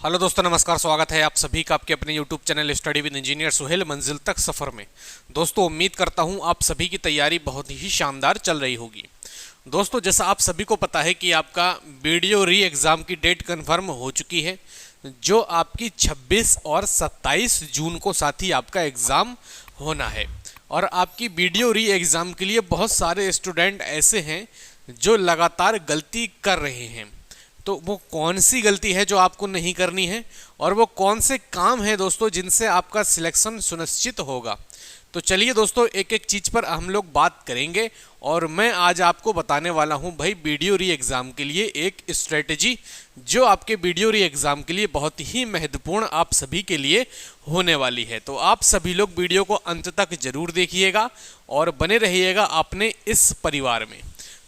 Hello दोस्तों, नमस्कार। स्वागत है आप सभी का आपके अपने YouTube channel study with engineer Suhel मंजिल तक सफ़र में। दोस्तों, उम्मीद करता हूं आप सभी की तैयारी बहुत ही शानदार चल रही होगी। दोस्तों, जैसा आप सभी को पता है कि आपका वीडियो री एग्ज़ाम की डेट कंफर्म हो चुकी है, जो आपकी 26 और 27 जून को साथ ही आपका एग्ज़ाम होना है। और आपकी वीडियो री एग्ज़ाम के लिए बहुत सारे स्टूडेंट ऐसे हैं जो लगातार गलती कर रहे हैं। तो वो कौन सी गलती है जो आपको नहीं करनी है, और वो कौन से काम है दोस्तों जिनसे आपका सिलेक्शन सुनिश्चित होगा। तो चलिए दोस्तों, एक एक चीज़ पर हम लोग बात करेंगे। और मैं आज आपको बताने वाला हूं भाई वीडियो री एग्ज़ाम के लिए एक स्ट्रेटजी, जो आपके वीडियो री एग्ज़ाम के लिए बहुत ही महत्वपूर्ण आप सभी के लिए होने वाली है। तो आप सभी लोग वीडियो को अंत तक जरूर देखिएगा और बने रहिएगा अपने इस परिवार में।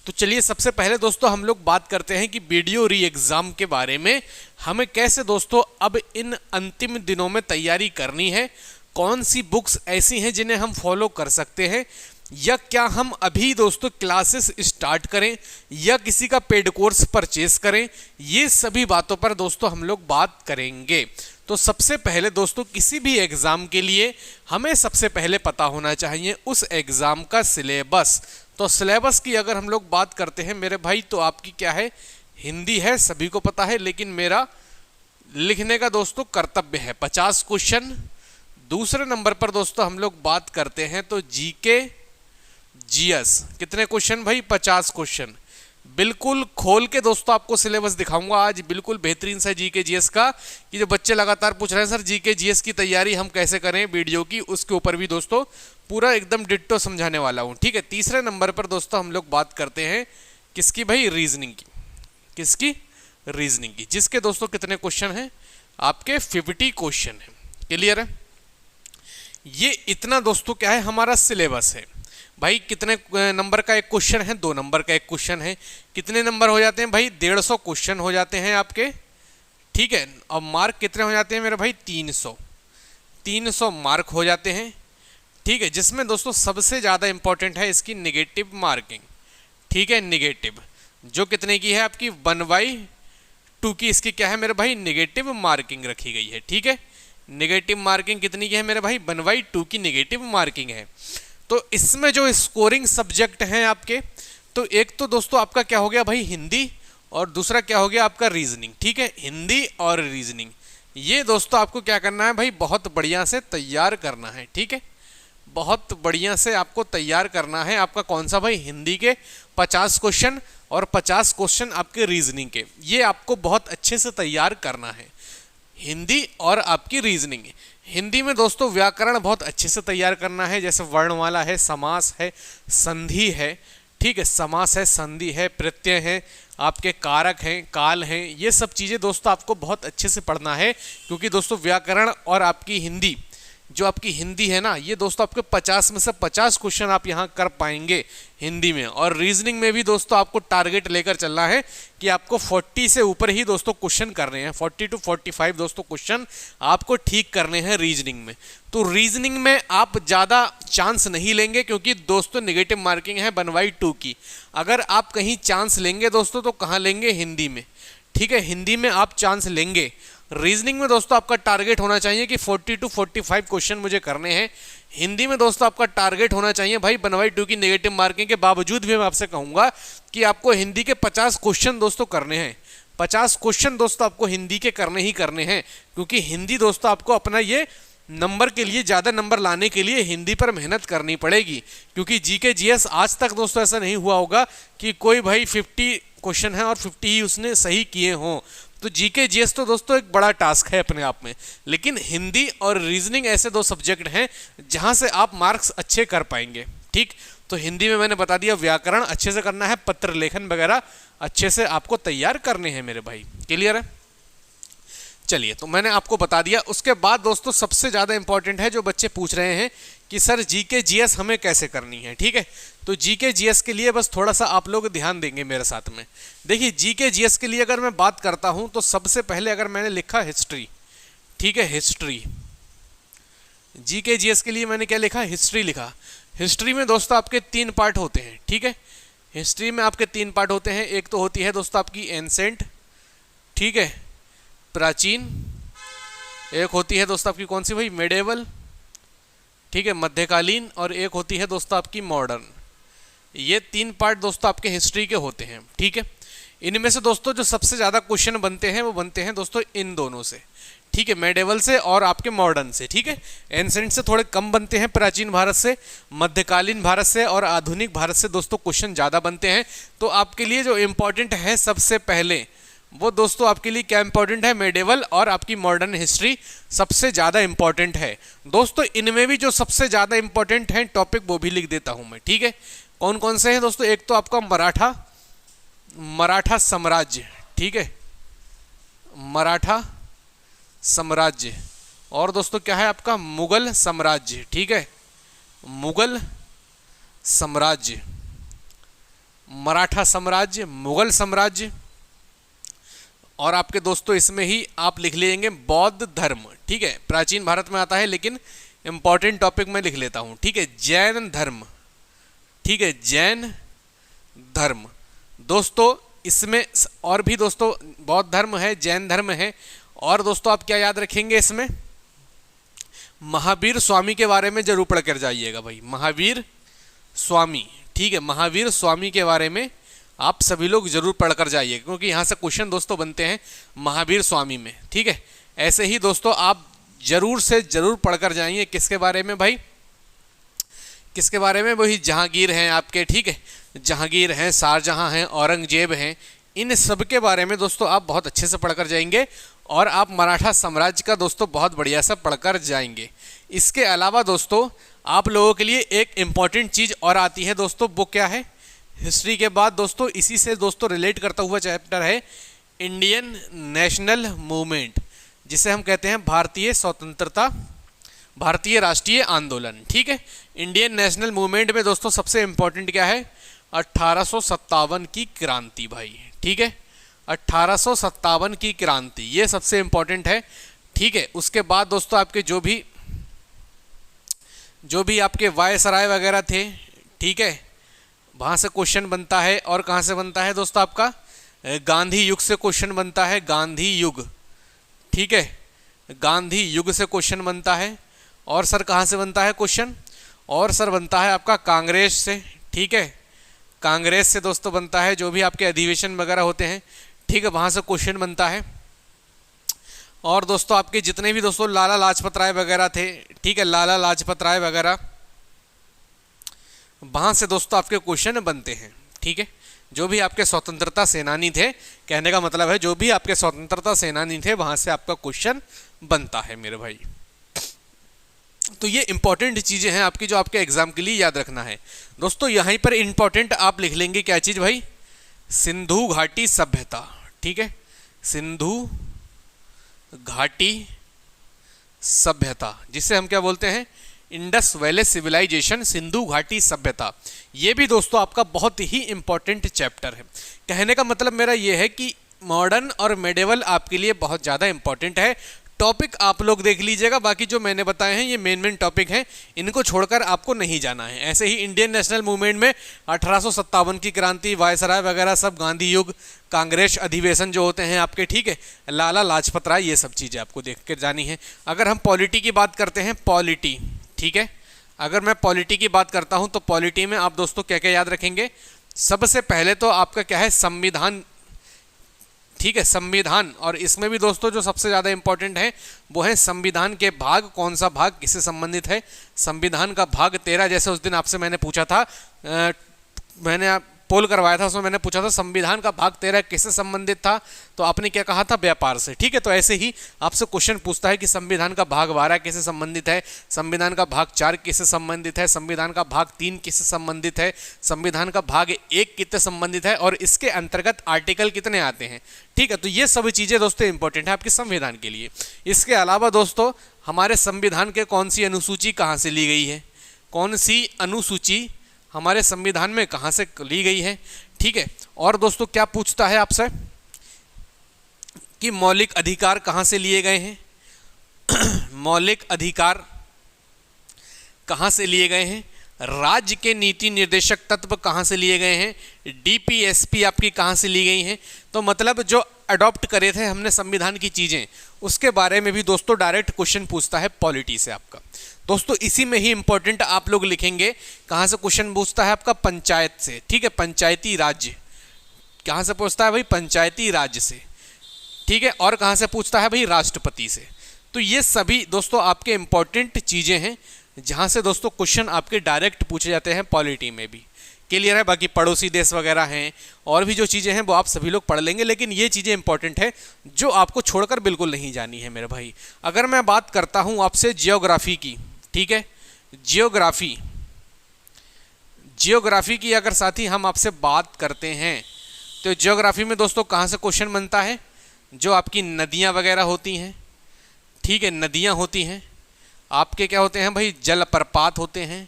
तो चलिए, सबसे पहले दोस्तों हम लोग बात करते हैं कि वीडियो री एग्ज़ाम के बारे में हमें कैसे दोस्तों अब इन अंतिम दिनों में तैयारी करनी है। कौन सी बुक्स ऐसी हैं जिन्हें हम फॉलो कर सकते हैं, या क्या हम अभी दोस्तों क्लासेस स्टार्ट करें या किसी का पेड कोर्स परचेस करें। ये सभी बातों पर दोस्तों हम लोग बात करेंगे। तो सबसे पहले दोस्तों, किसी भी एग्ज़ाम के लिए हमें सबसे पहले पता होना चाहिए उस एग्ज़ाम का सिलेबस। तो सिलेबस की अगर हम लोग बात करते हैं मेरे भाई, तो आपकी क्या है, हिंदी है, सभी को पता है, लेकिन मेरा लिखने का दोस्तों कर्तव्य है 50 क्वेश्चन। दूसरे नंबर पर दोस्तों हम लोग बात करते हैं तो जीके जीएस, कितने क्वेश्चन भाई, 50 क्वेश्चन। बिल्कुल खोल के दोस्तों आपको सिलेबस दिखाऊंगा आज, बिल्कुल बेहतरीन सा जीके जीएस का, कि जो बच्चे लगातार पूछ रहे हैं सर जीके जीएस की तैयारी हम कैसे करें वीडियो की, उसके ऊपर भी दोस्तों पूरा एकदम डिट्टो समझाने वाला हूं। ठीक है, तीसरे नंबर पर दोस्तों हम लोग बात करते हैं किसकी भाई, रीजनिंग की। किसकी, रीजनिंग की, जिसके दोस्तों कितने क्वेश्चन हैं, आपके 50 क्वेश्चन हैं। क्लियर है, ये इतना दोस्तों क्या है हमारा सिलेबस है भाई। कितने नंबर का एक क्वेश्चन है, 2 नंबर का एक क्वेश्चन है, कितने नंबर हो जाते हैं भाई, 150 क्वेश्चन हो जाते हैं आपके। ठीक है, और मार्क कितने हो जाते हैं मेरे भाई, 300 मार्क हो जाते हैं। ठीक है, जिसमें दोस्तों सबसे ज़्यादा इंपॉर्टेंट है इसकी निगेटिव मार्किंग। ठीक है, निगेटिव जो कितने की है आपकी, 1/2 की इसकी क्या है मेरे भाई, निगेटिव मार्किंग रखी गई है। ठीक है, निगेटिव मार्किंग कितनी की है मेरे भाई, 1/2 की निगेटिव मार्किंग है। तो इसमें जो स्कोरिंग सब्जेक्ट हैं आपके, तो एक तो दोस्तों आपका क्या हो गया भाई, हिंदी, और दूसरा क्या हो गया आपका रीजनिंग। ठीक है, हिंदी और रीजनिंग, ये दोस्तों आपको क्या करना है भाई, बहुत बढ़िया से तैयार करना है। ठीक है, बहुत बढ़िया से आपको तैयार करना है। आपका कौन सा भाई, हिंदी के 50 क्वेश्चन और 50 क्वेश्चन आपके रीजनिंग के, ये आपको बहुत अच्छे से तैयार करना है, हिंदी और आपकी रीजनिंग। हिंदी में दोस्तों व्याकरण बहुत अच्छे से तैयार करना है, जैसे वर्णमाला है, समास है, संधि है। ठीक है, समास है, संधि है, प्रत्यय है, आपके कारक हैं, काल हैं, ये सब चीज़ें दोस्तों आपको बहुत अच्छे से पढ़ना है। क्योंकि दोस्तों व्याकरण और आपकी हिंदी, जो आपकी हिंदी है ना, ये दोस्तों आपके 50 में से 50 क्वेश्चन आप यहाँ कर पाएंगे हिंदी में। और रीजनिंग में भी दोस्तों आपको टारगेट लेकर चलना है कि आपको 40 से ऊपर ही दोस्तों क्वेश्चन करने हैं, 40 to 45 दोस्तों क्वेश्चन आपको ठीक करने हैं रीजनिंग में। तो रीजनिंग में आप ज़्यादा चांस नहीं लेंगे, क्योंकि दोस्तों निगेटिव मार्किंग है 1/2 की। अगर आप कहीं चांस लेंगे दोस्तों, तो कहाँ लेंगे, हिंदी में। ठीक है, हिंदी में आप चांस लेंगे। रीजनिंग में दोस्तों आपका टारगेट होना चाहिए कि 40 to 45 क्वेश्चन मुझे करने हैं। हिंदी में दोस्तों आपका टारगेट होना चाहिए भाई 1/2 की नेगेटिव मार्किंग के बावजूद भी मैं आपसे कहूंगा कि आपको हिंदी के 50 क्वेश्चन दोस्तों करने हैं। 50 क्वेश्चन दोस्तों आपको हिंदी के करने ही करने हैं, क्योंकि हिंदी दोस्तों आपको अपना ये नंबर के लिए, ज़्यादा नंबर लाने के लिए हिंदी पर मेहनत करनी पड़ेगी। क्योंकि जीके जीएस आज तक दोस्तों ऐसा नहीं हुआ होगा कि कोई भाई 50 क्वेश्चन है और 50 ही उसने सही किए हों। तो जीके जीएस तो दोस्तों एक बड़ा टास्क है अपने आप में, लेकिन हिंदी और रीजनिंग ऐसे 2 सब्जेक्ट हैं जहां से आप मार्क्स अच्छे कर पाएंगे। ठीक, तो हिंदी में मैंने बता दिया, व्याकरण अच्छे से करना है, पत्र लेखन वगैरह अच्छे से आपको तैयार करने हैं मेरे भाई। क्लियर है, चलिए, तो मैंने आपको बता दिया। उसके बाद दोस्तों सबसे ज़्यादा इंपॉर्टेंट है, जो बच्चे पूछ रहे हैं कि सर जीके जीएस हमें कैसे करनी है। ठीक है, तो जीके जीएस के लिए बस थोड़ा सा आप लोग ध्यान देंगे मेरे साथ में। देखिए, जीके जीएस के लिए अगर मैं बात करता हूं, तो सबसे पहले अगर मैंने लिखा हिस्ट्री, ठीक है, हिस्ट्री, जीके जीएस के लिए मैंने क्या लिखा, हिस्ट्री लिखा। हिस्ट्री में दोस्तों आपके 3 पार्ट होते हैं। ठीक है, हिस्ट्री में आपके 3 पार्ट होते हैं। एक तो होती है दोस्तों आपकी एंसेंट, ठीक है, प्राचीन, एक होती है दोस्तों आपकी कौन सी भाई, मेडिएवल, ठीक है, मध्यकालीन, और एक होती है दोस्तों आपकी मॉडर्न। ये 3 पार्ट दोस्तों आपके हिस्ट्री के होते हैं, ठीक है। इनमें से दोस्तों जो सबसे ज़्यादा क्वेश्चन बनते हैं वो बनते हैं दोस्तों इन दोनों से, ठीक है, मेडिएवल से और आपके मॉडर्न से, ठीक है। एंसेंट से थोड़े कम बनते हैं, प्राचीन भारत से, मध्यकालीन भारत से और आधुनिक भारत से दोस्तों क्वेश्चन ज़्यादा बनते हैं। तो आपके लिए जो इम्पोर्टेंट है सबसे पहले वो दोस्तों आपके लिए क्या इंपॉर्टेंट है, मेडिएवल और आपकी मॉडर्न हिस्ट्री सबसे ज़्यादा इंपॉर्टेंट है दोस्तों। इनमें भी जो सबसे ज़्यादा इंपॉर्टेंट है टॉपिक वो भी लिख देता हूँ मैं, ठीक है। कौन कौन से हैं दोस्तों, एक तो आपका मराठा साम्राज्य, ठीक है, मराठा साम्राज्य, और दोस्तों क्या है आपका मुगल साम्राज्य, ठीक है, मुगल साम्राज्य, मराठा साम्राज्य, मुगल साम्राज्य, और आपके दोस्तों इसमें ही आप लिख लेंगे बौद्ध धर्म, ठीक है, प्राचीन भारत में आता है लेकिन इंपॉर्टेंट टॉपिक में लिख लेता हूं, ठीक है, जैन धर्म, ठीक है, जैन धर्म दोस्तों। इसमें और भी दोस्तों बौद्ध धर्म है, जैन धर्म है, और दोस्तों आप क्या याद रखेंगे इसमें, महावीर स्वामी के बारे में जरूर पढ़ कर जाइएगा भाई, महावीर स्वामी, ठीक है, महावीर स्वामी के बारे में आप सभी लोग जरूर पढ़ कर जाइए, क्योंकि यहाँ से क्वेश्चन दोस्तों बनते हैं महावीर स्वामी में, ठीक है। ऐसे ही दोस्तों आप जरूर से जरूर पढ़ कर जाइए, किसके बारे में भाई, किसके बारे में, वही जहांगीर हैं आपके, ठीक है, जहांगीर हैं, शाहजहां हैं, औरंगजेब हैं, इन सब के बारे में दोस्तों आप बहुत अच्छे से पढ़कर जाएंगे, और आप मराठा साम्राज्य का दोस्तों बहुत बढ़िया सा पढ़कर जाएंगे। इसके अलावा दोस्तों आप लोगों के लिए एक इम्पॉर्टेंट चीज़ और आती है दोस्तों, वो क्या है, हिस्ट्री के बाद दोस्तों इसी से दोस्तों रिलेट करता हुआ चैप्टर है इंडियन नेशनल मूवमेंट, जिसे हम कहते हैं भारतीय स्वतंत्रता, भारतीय राष्ट्रीय आंदोलन, ठीक है। इंडियन नेशनल मूवमेंट में दोस्तों सबसे इंपॉर्टेंट क्या है, 1857 की क्रांति भाई, ठीक है, 1857 की क्रांति, ये सबसे इंपॉर्टेंट है, ठीक है। उसके बाद दोस्तों आपके जो भी आपके वायसराय वगैरह थे, ठीक है, वहाँ से क्वेश्चन बनता है, और कहाँ से बनता है दोस्तों आपका गांधी युग से क्वेश्चन बनता है, गांधी युग, ठीक है, गांधी युग से क्वेश्चन बनता है। और सर कहाँ से बनता है क्वेश्चन, और सर बनता है आपका कांग्रेस से, ठीक है, कांग्रेस से दोस्तों बनता है, जो भी आपके अधिवेशन वगैरह होते हैं, ठीक है, वहाँ से क्वेश्चन बनता है। और दोस्तों आपके जितने भी दोस्तों लाला लाजपत राय वगैरह थे, ठीक है, लाला लाजपत राय वगैरह, वहाँ से दोस्तों आपके क्वेश्चन बनते हैं, ठीक है, जो भी आपके स्वतंत्रता सेनानी थे, कहने का मतलब है जो भी आपके स्वतंत्रता सेनानी थे वहाँ से आपका क्वेश्चन बनता है मेरे भाई। तो ये इंपॉर्टेंट चीज़ें हैं आपकी जो आपके एग्जाम के लिए याद रखना है दोस्तों। यहीं पर इंपॉर्टेंट आप लिख लेंगे क्या चीज़ भाई, सिंधु घाटी सभ्यता, ठीक है, सिंधु घाटी सभ्यता, जिसे हम क्या बोलते हैं, इंडस वैली सिविलाइजेशन, सिंधु घाटी सभ्यता। ये भी दोस्तों आपका बहुत ही इंपॉर्टेंट चैप्टर है। कहने का मतलब मेरा ये है कि मॉडर्न और मेडिएवल आपके लिए बहुत ज़्यादा इंपॉर्टेंट है। टॉपिक आप लोग देख लीजिएगा, बाकी जो मैंने बताए हैं ये मेन टॉपिक हैं, इनको छोड़कर आपको नहीं जाना है। ऐसे ही इंडियन नेशनल मूवमेंट में 1857 की क्रांति, वायसराय वगैरह सब, गांधी युग, कांग्रेस अधिवेशन जो होते हैं आपके, ठीक है, लाला लाजपत राय, ये सब चीज़ें आपको देख कर जानी है। अगर हम पॉलिटी की बात करते हैं, पॉलिटी, ठीक है, अगर मैं पॉलिटी की बात करता हूं तो पॉलिटी में आप दोस्तों क्या क्या याद रखेंगे, सबसे पहले तो आपका क्या है, संविधान, ठीक है, संविधान। और इसमें भी दोस्तों जो सबसे ज़्यादा इंपॉर्टेंट है वो है संविधान के भाग, कौन सा भाग किससे संबंधित है, संविधान का भाग 13। जैसे उस दिन आपसे मैंने पूछा था, मैंने पोल करवाया था, उसमें मैंने पूछा था संविधान का भाग 13 किससे संबंधित था, तो आपने क्या कहा था, व्यापार से, ठीक है। तो ऐसे ही आपसे क्वेश्चन पूछता है कि संविधान का भाग 12 किससे संबंधित है, संविधान का भाग 4 किससे संबंधित है, संविधान का भाग 3 किससे संबंधित है, संविधान का भाग 1 किससे संबंधित है, और इसके अंतर्गत आर्टिकल कितने आते हैं, ठीक है। तो ये सभी चीज़ें दोस्तों इंपॉर्टेंट है आपके संविधान के लिए। इसके अलावा दोस्तों हमारे संविधान के कौन सी अनुसूची कहाँ से ली गई है, कौन सी अनुसूची हमारे संविधान में कहाँ से ली गई है, ठीक है। और दोस्तों क्या पूछता है आपसे कि मौलिक अधिकार कहाँ से लिए गए हैं मौलिक अधिकार कहाँ से लिए गए हैं, राज्य के नीति निर्देशक तत्व कहाँ से लिए गए हैं, डीपीएसपी आपकी कहाँ से ली गई हैं। तो मतलब जो अडॉप्ट करे थे हमने संविधान की चीज़ें, उसके बारे में भी दोस्तों डायरेक्ट क्वेश्चन पूछता है पॉलिटी से आपका। दोस्तों इसी में ही इंपॉर्टेंट आप लोग लिखेंगे कहाँ से क्वेश्चन पूछता है आपका, पंचायत से, ठीक है, पंचायती राज्य कहाँ से पूछता है भाई, पंचायती राज्य से, ठीक है। और कहाँ से पूछता है भाई, राष्ट्रपति से। तो ये सभी दोस्तों आपके इंपॉर्टेंट चीज़ें हैं जहाँ से दोस्तों क्वेश्चन आपके डायरेक्ट पूछे जाते हैं पॉलिटी में भी। क्लियर है। बाकी पड़ोसी देश वगैरह हैं और भी जो चीज़ें हैं वो आप सभी लोग पढ़ लेंगे, लेकिन ये चीज़ें इंपॉर्टेंट है जो आपको छोड़कर बिल्कुल नहीं जानी है मेरे भाई। अगर मैं बात करता हूँ आपसे जियोग्राफी की, ठीक है, जियोग्राफी की अगर साथी हम आपसे बात करते हैं तो जियोग्राफी में दोस्तों कहाँ से क्वेश्चन बनता है, जो आपकी नदियाँ वगैरह होती हैं, ठीक है, नदियाँ होती हैं, आपके क्या होते हैं भाई, जलप्रपात होते हैं,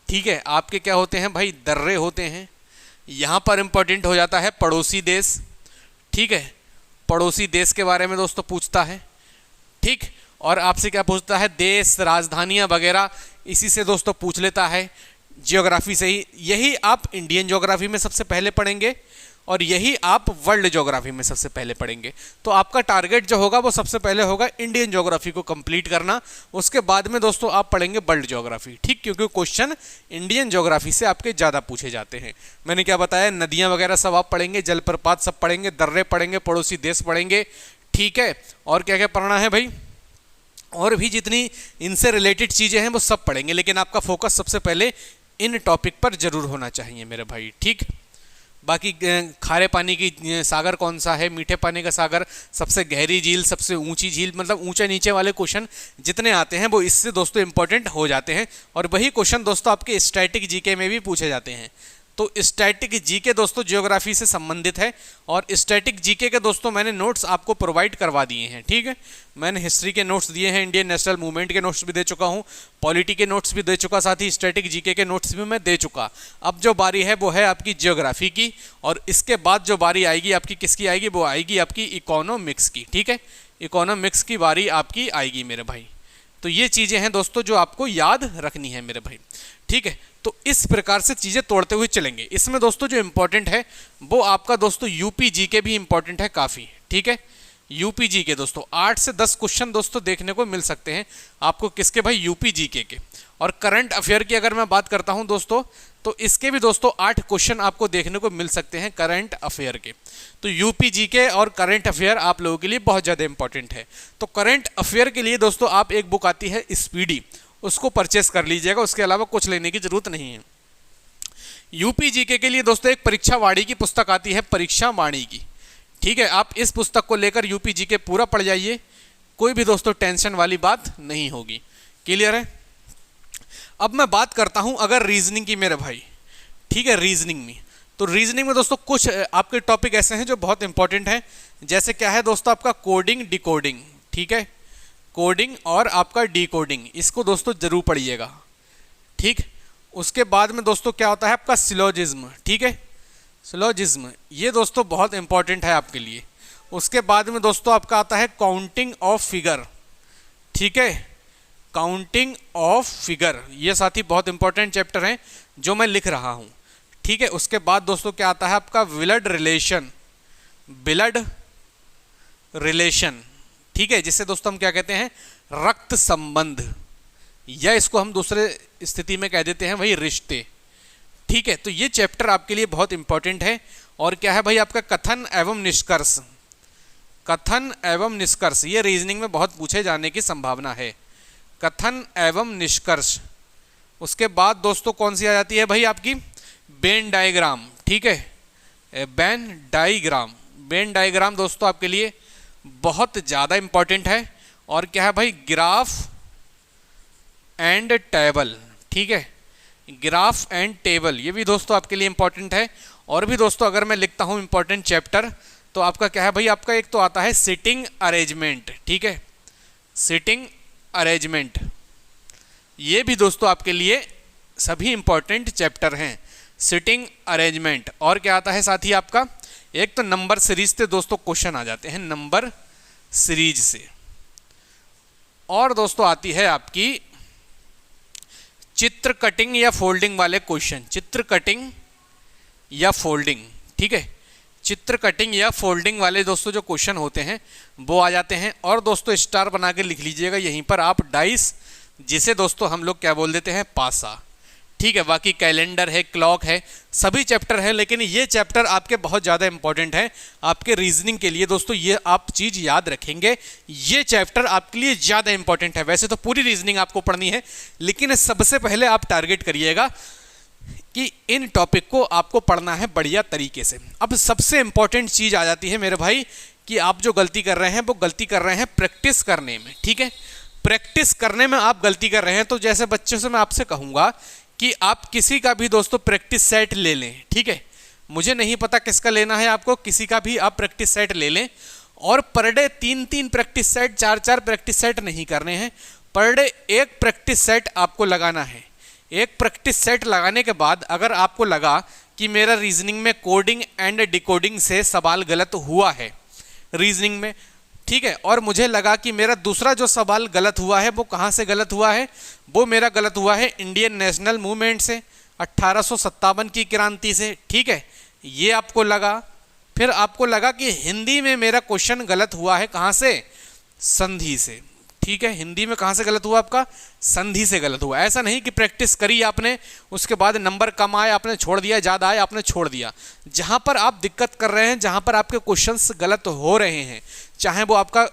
ठीक है, आपके क्या होते हैं भाई, दर्रे होते हैं। यहाँ पर इंपॉर्टेंट हो जाता है पड़ोसी देश, ठीक है, पड़ोसी देश के बारे में दोस्तों पूछता है, ठीक। और आपसे क्या पूछता है, देश, राजधानियाँ वगैरह, इसी से दोस्तों पूछ लेता है जियोग्राफी से ही। यही आप इंडियन ज्योग्राफी में सबसे पहले पढ़ेंगे और यही आप वर्ल्ड ज्योग्राफी में सबसे पहले पढ़ेंगे। तो आपका टारगेट जो होगा वो सबसे पहले होगा इंडियन ज्योग्राफी को कंप्लीट करना, उसके बाद में दोस्तों आप पढ़ेंगे वर्ल्ड ज्योग्राफी, ठीक, क्योंकि क्वेश्चन इंडियन ज्योग्राफी से आपके ज़्यादा पूछे जाते हैं। मैंने क्या बताया, नदियाँ वगैरह सब आप पढ़ेंगे, जलप्रपात सब पढ़ेंगे, दर्रे पढ़ेंगे, पड़ोसी देश पढ़ेंगे, ठीक है। और क्या क्या पढ़ना है भाई, और भी जितनी इनसे रिलेटेड चीज़ें हैं वो सब पढ़ेंगे, लेकिन आपका फोकस सबसे पहले इन टॉपिक पर जरूर होना चाहिए मेरे भाई, ठीक। बाकी खारे पानी की सागर कौन सा है, मीठे पानी का सागर, सबसे गहरी झील, सबसे ऊंची झील, मतलब ऊंचे नीचे वाले क्वेश्चन जितने आते हैं वो इससे दोस्तों इंपॉर्टेंट हो जाते हैं। और वही क्वेश्चन दोस्तों आपके स्टैटिक जीके में भी पूछे जाते हैं। तो स्टैटिक जीके दोस्तों ज्योग्राफी से संबंधित है, और स्टैटिक जीके के दोस्तों मैंने नोट्स आपको प्रोवाइड करवा दिए हैं, ठीक है। मैंने हिस्ट्री के नोट्स दिए हैं, इंडियन नेशनल मूवमेंट के नोट्स भी दे चुका हूँ, पॉलिटी के नोट्स भी दे चुका, साथ ही स्टैटिक जीके के नोट्स भी मैं दे चुका। अब जो बारी है वो है आपकी ज्योग्राफी की, और इसके बाद जो बारी आएगी आपकी किसकी आएगी, वो आएगी आपकी इकोनॉमिक्स की, ठीक है। इकोनॉमिक्स की बारी आपकी आएगी मेरे भाई। तो ये चीज़ें हैं दोस्तों जो आपको याद रखनी है मेरे भाई, ठीक है। तो इस प्रकार से चीज़ें तोड़ते हुए चलेंगे। इसमें दोस्तों जो इंपॉर्टेंट है वो आपका दोस्तों यूपी जीके भी इंपॉर्टेंट है काफ़ी, ठीक है। यूपी जीके दोस्तों 8 से 10 क्वेश्चन दोस्तों देखने को मिल सकते हैं आपको, किसके भाई, यूपी जीके के। और करंट अफेयर की अगर मैं बात करता हूं दोस्तों, तो इसके भी दोस्तों 8 क्वेश्चन आपको देखने को मिल सकते हैं करंट अफेयर के। तो यूपी जीके और करंट अफेयर आप लोगों के लिए बहुत ज़्यादा इंपॉर्टेंट है। तो करंट अफेयर के लिए दोस्तों आप एक बुक आती है स्पीडी, उसको परचेस कर लीजिएगा, उसके अलावा कुछ लेने की जरूरत नहीं है। यूपी जीके के लिए दोस्तों एक परीक्षा वाणी की पुस्तक आती है, परीक्षा वाणी की, ठीक है। आप इस पुस्तक को लेकर यूपी जीके पूरा पढ़ जाइए, कोई भी दोस्तों टेंशन वाली बात नहीं होगी। क्लियर है। अब मैं बात करता हूं अगर रीजनिंग की मेरे भाई, ठीक है, रीजनिंग में। तो रीजनिंग में दोस्तों कुछ आपके टॉपिक ऐसे हैं जो बहुत इंपॉर्टेंट हैं, जैसे क्या है दोस्तों आपका कोडिंग, डिकोडिंग, ठीक है, कोडिंग और आपका डिकोडिंग, इसको दोस्तों जरूर पढ़िएगा, ठीक। उसके बाद में दोस्तों क्या होता है आपका सिलोजिज्म, ठीक है, सिलोजिज्म, ये दोस्तों बहुत इंपॉर्टेंट है आपके लिए। उसके बाद में दोस्तों आपका आता है काउंटिंग ऑफ फिगर, ठीक है, काउंटिंग ऑफ फिगर, ये साथी बहुत इंपॉर्टेंट चैप्टर हैं जो मैं लिख रहा हूँ, ठीक है। उसके बाद दोस्तों क्या आता है आपका ब्लड रिलेशन, ब्लड रिलेशन, ठीक है, जिसे दोस्तों हम क्या कहते हैं, रक्त संबंध, या इसको हम दूसरे स्थिति में कह देते हैं वही रिश्ते, ठीक है। तो ये चैप्टर आपके लिए बहुत इंपॉर्टेंट है। और क्या है भाई आपका कथन एवं निष्कर्ष, कथन एवं निष्कर्ष, ये रीजनिंग में बहुत पूछे जाने की संभावना है, कथन एवं निष्कर्ष। उसके बाद दोस्तों कौन सी आ जाती है भाई आपकी, वेन डायग्राम, ठीक है, वेन डायग्राम, वेन डायग्राम दोस्तों आपके लिए बहुत ज़्यादा इंपॉर्टेंट है। और क्या है भाई, ग्राफ एंड टेबल, ठीक है, ग्राफ एंड टेबल, ये भी दोस्तों आपके लिए इंपॉर्टेंट है। और भी दोस्तों अगर मैं लिखता हूँ इंपॉर्टेंट चैप्टर, तो आपका क्या है भाई, आपका एक तो आता है सिटिंग अरेंजमेंट, ठीक है, सिटिंग अरेंजमेंट, ये भी दोस्तों आपके लिए सभी इंपॉर्टेंट चैप्टर हैं, सिटिंग अरेंजमेंट। और क्या आता है साथ ही आपका, एक तो नंबर सीरीज से दोस्तों क्वेश्चन आ जाते हैं, नंबर सीरीज से। और दोस्तों आती है आपकी चित्र कटिंग या फोल्डिंग वाले क्वेश्चन, चित्र कटिंग या फोल्डिंग, ठीक है, चित्र कटिंग या फोल्डिंग वाले दोस्तों जो क्वेश्चन होते हैं वो आ जाते हैं। और दोस्तों स्टार बना के लिख लीजिएगा यहीं पर आप डाइस, जिसे दोस्तों हम लोग क्या बोल देते हैं, पासा, ठीक है। बाकी कैलेंडर है, क्लॉक है, सभी चैप्टर है, लेकिन ये चैप्टर आपके बहुत ज़्यादा इंपॉर्टेंट है आपके रीजनिंग के लिए दोस्तों। ये आप चीज़ याद रखेंगे, ये चैप्टर आपके लिए ज़्यादा इंपॉर्टेंट है। वैसे तो पूरी रीजनिंग आपको पढ़नी है, लेकिन सबसे पहले आप टारगेट करिएगा कि इन टॉपिक को आपको पढ़ना है बढ़िया तरीके से। अब सबसे इंपॉर्टेंट चीज़ आ जाती है मेरे भाई कि आप जो गलती कर रहे हैं वो गलती कर रहे हैं प्रैक्टिस करने में, ठीक है। प्रैक्टिस करने में आप गलती कर रहे हैं। तो जैसे बच्चों से मैं आपसे कहूँगा कि आप किसी का भी दोस्तों प्रैक्टिस सेट ले लें, ठीक है। मुझे नहीं पता किसका लेना है आपको, किसी का भी आप प्रैक्टिस सेट ले लें और per day 3-3 practice set, 4-4 practice set नहीं करने हैं। पर डे एक प्रैक्टिस सेट आपको लगाना है। एक प्रैक्टिस सेट लगाने के बाद अगर आपको लगा कि मेरा रीजनिंग में कोडिंग एंड डिकोडिंग से सवाल गलत हुआ है रीजनिंग में, ठीक है, और मुझे लगा कि मेरा दूसरा जो सवाल गलत हुआ है वो कहाँ से गलत हुआ है, वो मेरा गलत हुआ है इंडियन नेशनल मूवमेंट से, 1857 की क्रांति से, ठीक है, ये आपको लगा। फिर आपको लगा कि हिंदी में मेरा क्वेश्चन गलत हुआ है, कहाँ से, संधि से, ठीक है। हिंदी में कहाँ से गलत हुआ आपका, संधि से गलत हुआ। ऐसा नहीं कि प्रैक्टिस करी आपने, उसके बाद नंबर कम आए आपने छोड़ दिया, ज़्यादा आए आपने छोड़ दिया। जहाँ पर आप दिक्कत कर रहे हैं, जहाँ पर आपके क्वेश्चंस गलत हो रहे हैं, चाहे वो आपका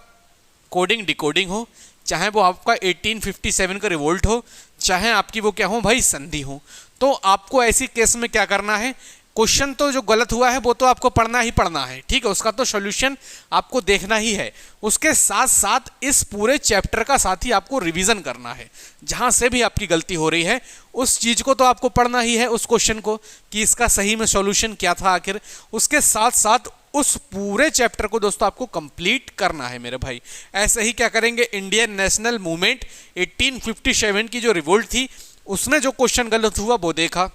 कोडिंग डिकोडिंग हो, चाहे वो आपका 1857 का रिवोल्ट हो, चाहे आपकी वो क्या हो भाई, संधि हो, तो आपको ऐसी केस में क्या करना है, क्वेश्चन तो जो गलत हुआ है वो तो आपको पढ़ना ही पढ़ना है, ठीक है, उसका तो सॉल्यूशन आपको देखना ही है। उसके साथ साथ इस पूरे चैप्टर का साथ ही आपको रिवीजन करना है। जहाँ से भी आपकी गलती हो रही है उस चीज़ को तो आपको पढ़ना ही है, उस क्वेश्चन को कि इसका सही में सॉल्यूशन क्या था आखिर। उसके साथ साथ उस पूरे चैप्टर को दोस्तों आपको कंप्लीट करना है मेरे भाई। ऐसे ही क्या करेंगे, इंडियन नेशनल मूवमेंट 1857 की जो रिवोल्ट थी उसमें जो क्वेश्चन गलत हुआ वो देखा,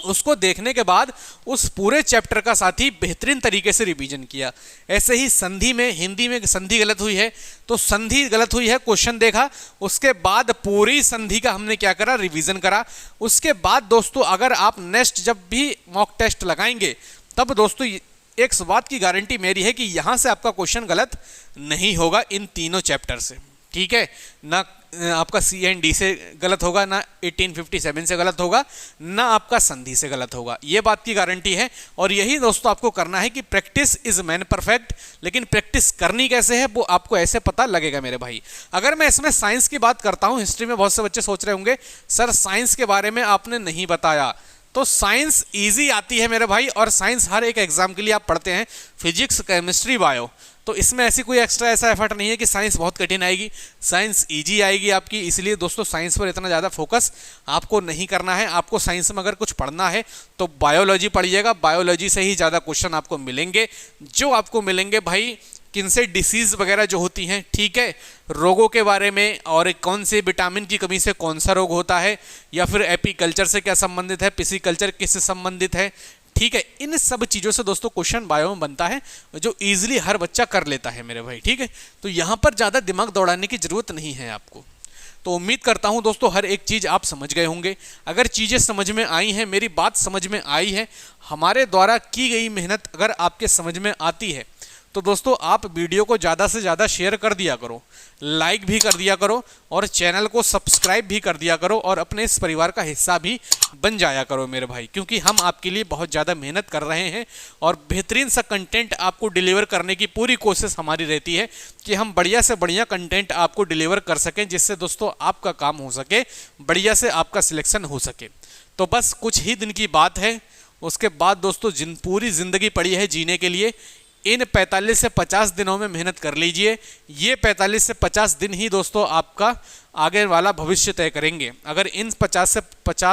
उसको देखने के बाद उस पूरे चैप्टर का साथ ही बेहतरीन तरीके से रिवीजन किया। ऐसे ही संधि में, हिंदी में संधि गलत हुई है तो संधि गलत हुई है, क्वेश्चन देखा, उसके बाद पूरी संधि का हमने क्या करा, रिवीजन करा। उसके बाद दोस्तों अगर आप नेक्स्ट जब भी मॉक टेस्ट लगाएंगे तब दोस्तों एक बात की गारंटी मेरी है कि यहाँ से आपका क्वेश्चन गलत नहीं होगा इन तीनों चैप्टर से, ठीक है। ना आपका CND से गलत होगा, ना 1857 से गलत होगा, ना आपका संधि से गलत होगा, ये बात की गारंटी है। और यही दोस्तों आपको करना है कि प्रैक्टिस इज मैन परफेक्ट। लेकिन प्रैक्टिस करनी कैसे है वो आपको ऐसे पता लगेगा मेरे भाई। अगर मैं इसमें साइंस की बात करता हूँ, हिस्ट्री में बहुत से बच्चे सोच रहे होंगे सर साइंस के बारे में आपने नहीं बताया, तो साइंस इजी आती है मेरे भाई, और साइंस हर एक एग्जाम के लिए आप पढ़ते हैं, फिजिक्स, केमिस्ट्री, बायो, तो इसमें ऐसी कोई एक्स्ट्रा ऐसा एफर्ट नहीं है कि साइंस बहुत कठिन आएगी, साइंस इजी आएगी आपकी। इसलिए दोस्तों साइंस पर इतना ज़्यादा फोकस आपको नहीं करना है। आपको साइंस में अगर कुछ पढ़ना है तो बायोलॉजी पढ़िएगा, बायोलॉजी से ही ज़्यादा क्वेश्चन आपको मिलेंगे। जो आपको मिलेंगे भाई किनसे, डिसीज़ वगैरह जो होती हैं, ठीक है, रोगों के बारे में, और कौन से विटामिन की कमी से कौन सा रोग होता है, या फिर एपीकल्चर से क्या संबंधित है, पिसिकल्चर किससे संबंधित है, ठीक है। इन सब चीज़ों से दोस्तों क्वेश्चन बायो में बनता है जो इजीली हर बच्चा कर लेता है मेरे भाई, ठीक है। तो यहाँ पर ज़्यादा दिमाग दौड़ाने की ज़रूरत नहीं है आपको। तो उम्मीद करता हूँ दोस्तों हर एक चीज़ आप समझ गए होंगे। अगर चीज़ें समझ में आई हैं, मेरी बात समझ में आई है, हमारे द्वारा की गई मेहनत अगर आपके समझ में आती है तो दोस्तों आप वीडियो को ज़्यादा से ज़्यादा शेयर कर दिया करो, लाइक भी कर दिया करो, और चैनल को सब्सक्राइब भी कर दिया करो, और अपने इस परिवार का हिस्सा भी बन जाया करो मेरे भाई। क्योंकि हम आपके लिए बहुत ज़्यादा मेहनत कर रहे हैं और बेहतरीन सा कंटेंट आपको डिलीवर करने की पूरी कोशिश हमारी रहती है कि हम बढ़िया से बढ़िया कंटेंट आपको डिलीवर कर सकें, जिससे दोस्तों आपका काम हो सके, बढ़िया से आपका सिलेक्शन हो सके। तो बस कुछ ही दिन की बात है, उसके बाद दोस्तों पूरी ज़िंदगी पड़ी है जीने के लिए। इन 45 से 50 दिनों में मेहनत कर लीजिए। ये 45 से 50 दिन ही दोस्तों आपका आगे वाला भविष्य तय करेंगे। अगर इन 50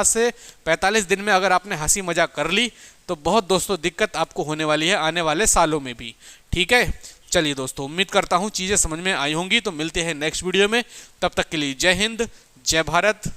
से 45 दिन में अगर आपने हंसी मजाक कर ली तो बहुत दोस्तों दिक्कत आपको होने वाली है आने वाले सालों में भी, ठीक है। चलिए दोस्तों, उम्मीद करता हूँ चीज़ें समझ में आई होंगी। तो मिलते हैं नेक्स्ट वीडियो में, तब तक के लिए जय हिंद, जय भारत।